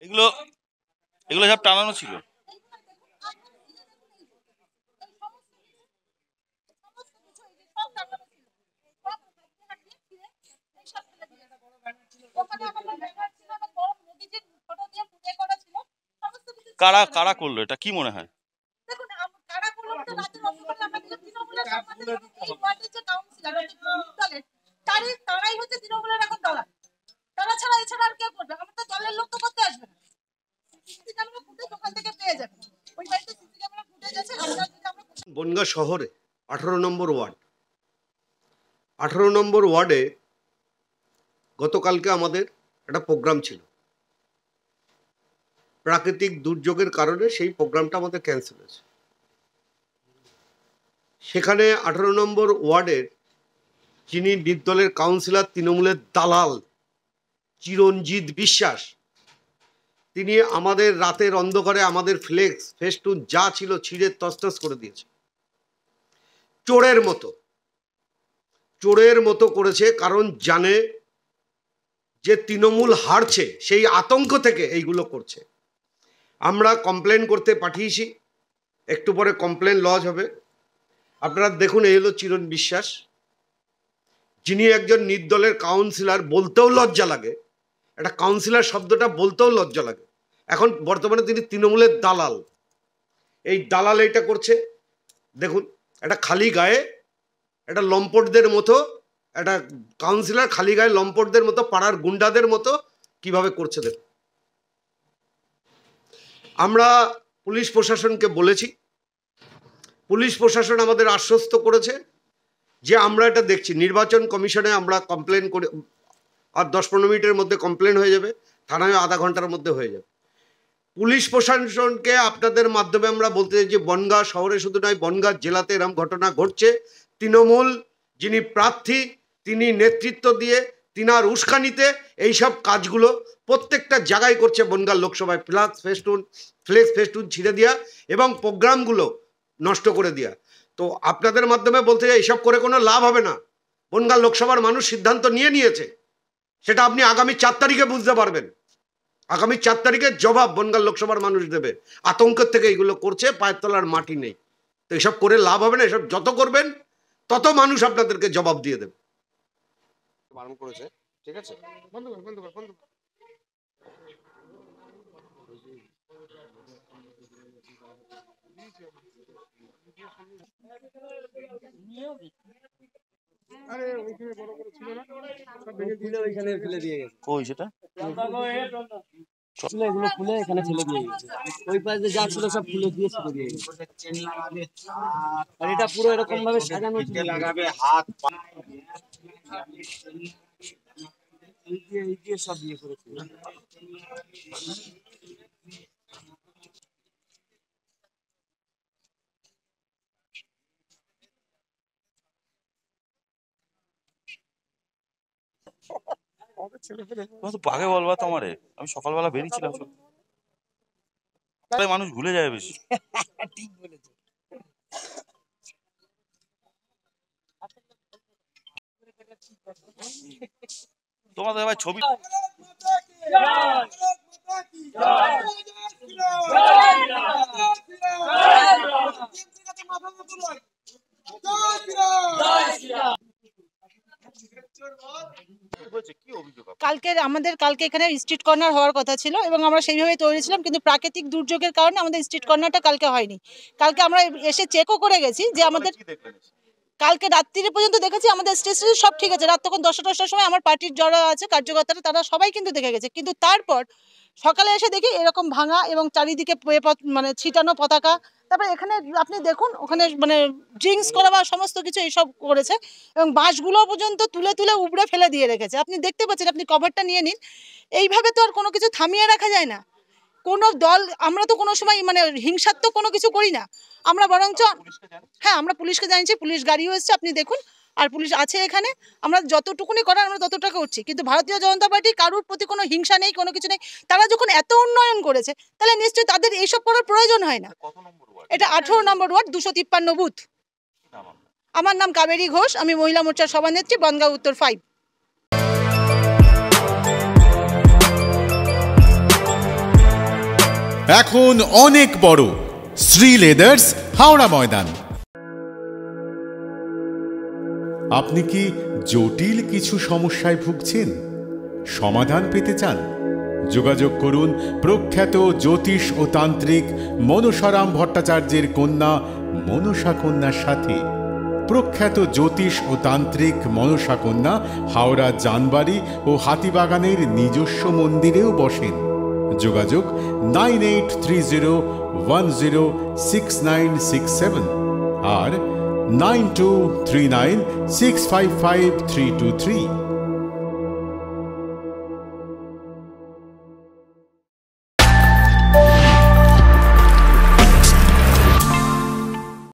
এগুলো এগুলো সব টানানো ছিল। কারা কারা করলো এটা কি মনে হয়? বনগাঁ শহরে 18 নম্বর ওয়ার্ড, 18 নম্বর ওয়ার্ডে গতকালকে আমাদের একটা প্রোগ্রাম ছিল। প্রাকৃতিক দুর্যোগের কারণে সেই প্রোগ্রামটা আমাদের ক্যান্সেল হয়েছে। সেখানে 18 নম্বর ওয়ার্ডের যিনি নির্দলের কাউন্সিলর, তৃণমূলের দালাল চিরঞ্জিত বিশ্বাস, তিনি আমাদের রাতের অন্ধকারে আমাদের ফ্লেক্স ফেস্টুন যা ছিল ছিঁড়ে তছনছ করে দিয়েছে। চোরের মতো করেছে, কারণ জানে যে তৃণমূল হারছে, সেই আতঙ্ক থেকে এইগুলো করছে। আমরা কমপ্লেন করতে পাঠিয়েছি, একটু পরে কমপ্লেন লজ হবে। আপনারা দেখুন, এই হলো চিরণ বিশ্বাস, যিনি একজন নির্দলের কাউন্সিলর। বলতেও লজ্জা লাগে, একটা কাউন্সিলর শব্দটা বলতেও লজ্জা লাগে। এখন বর্তমানে তিনি তৃণমূলের দালাল। এই দালাল এইটা করছে। দেখুন, একটা খালি গায়ে একটা লম্পটদের মতো একটা কাউন্সিলর খালি গায়ে লম্পটদের মতো, পাড়ার গুন্ডাদের মতো কিভাবে করছে দেখুন। আমরা পুলিশ প্রশাসনকে বলেছি, পুলিশ প্রশাসন আমাদের আশ্বস্ত করেছে যে আমরা এটা দেখছি। নির্বাচন কমিশনে আমরা কমপ্লেন করে, আর 10-15 মিনিটের মধ্যে কমপ্লেন হয়ে যাবে, থানায় আধা ঘন্টার মধ্যে হয়ে যাবে। পুলিশ প্রশাসনকে আপনাদের মাধ্যমে আমরা বলতে চাই যে বনগাঁ শহরে শুধু নয়, বনগাঁ জেলাতে এরকম ঘটনা ঘটছে। তৃণমূল যিনি প্রার্থী, তিনি নেতৃত্ব দিয়ে, তিনার উস্কানিতে এইসব কাজগুলো প্রত্যেকটা জায়গায় করছে। বনগাঁ লোকসভায় ফ্লেক্স ফেস্টুন ছিঁড়ে দেওয়া এবং প্রোগ্রামগুলো নষ্ট করে দেওয়া। তো আপনাদের মাধ্যমে বলতে চাই, এইসব করে কোনো লাভ হবে না। বনগাঁ লোকসভার মানুষ সিদ্ধান্ত নিয়েছে, সেটা আপনি আগামী 4 তারিখে বুঝতে পারবেন। আগামী 4 তারিখে জবাব বনগাঁ লোকসভার মানুষ দেবে। আতঙ্কের থেকে এগুলো করছে, পায়ের তলার মাটি নেই। তো এসব করে লাভ হবে না। এসব যত করবেন তত মানুষ আপনাদেরকে জবাব দিয়ে দেবে। বারণ করেছে, ঠিক আছে? বন্ধ কর, বন্ধ কর, বন্ধ কর। আরে ওইখানে বড় বড় ছিল না, সব ভেঙে দিয়ে ওইখানে ফেলে দিয়ে গেছে। কই সেটা? ছিল, এগুলো খুলে এখানে ফেলে দিয়ে গেছে। ওই পাশে যা ছিল সব খুলে দিয়ে ছেড়ে দিয়ে গেছে। আর এটা পুরো এরকম ভাবে সাজানো ছিল, লাগাবে হাত এই দিয়ে সব দিয়ে করেছিল। আগে বলবা তো আমারে, আমি সকালবেলা বেরিয়েছিলাম। মানুষ ভুলে যায় বেশি। ঠিক বলেছো। তোমাদের ভাই ছবি কালকে এখানে স্ট্রিট কর্নার হওয়ার কথা ছিল এবং আমরা সেইভাবে তৈরি ছিলাম, কিন্তু প্রাকৃতিক দুর্যোগের কারণে আমাদের স্ট্রিট কর্নারটা কালকে হয়নি। কালকে আমরা এসে চেকও করে গেছি যে আমাদের কালকে রাত্রিরে পর্যন্ত দেখেছি আমাদের স্টেশনে সব ঠিক আছে। রাত তখন 10টার সময় আমার পার্টির যারা আছে কার্যকর্তারা, তারা সবাই কিন্তু দেখে গেছে। কিন্তু তারপর সকালে এসে দেখি এরকম ভাঙা এবং চারিদিকে মানে ছিটানো পতাকা। তারপরে এখানে আপনি দেখুন, ওখানে মানে ড্রিঙ্কস করা বা সমস্ত কিছু এইসব করেছে এবং বাঁশগুলো পর্যন্ত তুলে তুলে উপড়ে ফেলে দিয়ে রেখেছে। আপনি দেখতে পাচ্ছেন, আপনি কভারটা নিয়ে নিন। এইভাবে তো আর কোনো কিছু থামিয়ে রাখা যায় না। কোনো দল, আমরা তো কোনো সময় মানে হিংসাত্মক কোনো কিছু করি না। আমরা বরঞ্চ, হ্যাঁ, আমরা পুলিশকে জানিয়েছি, পুলিশ গাড়িও এসছে, আপনি দেখুন, আর পুলিশ আছে এখানে। আমরা যতটুকুনি করার আমরা ততটা করছি, কিন্তু ভারতীয় জনতা পার্টি কারোর প্রতি কোনো হিংসা নেই, কোনো কিছু নেই। তারা যখন এত উন্নয়ন করেছে, তাহলে নিশ্চয়ই তাদের এইসব করার প্রয়োজন হয় না। এটা 18 নম্বর ওয়ার্ড, 253 বুথ। আমার নাম কাবেরী ঘোষ, আমি মহিলা মোর্চার সভানেত্রী, বনগাঁ উত্তর 5। এখন অনেক বড়। শ্রী লেদার্স, হাওড়া ময়দান। আপনি কি জটিল কিছু সমস্যায় ভুগছেন? সমাধান পেতে চান? যোগাযোগ করুন প্রখ্যাত জ্যোতিষ ও তান্ত্রিক মনসারাম ভট্টাচার্যের কন্যা মনসা কন্যার সাথে। প্রখ্যাত জ্যোতিষ ও তান্ত্রিক মনসা কন্যা হাওড়া জানবাড়ি ও হাতিবাগানের নিজস্ব মন্দিরেও বসেন। যোগাযোগ 9830106967 আর 9239655323।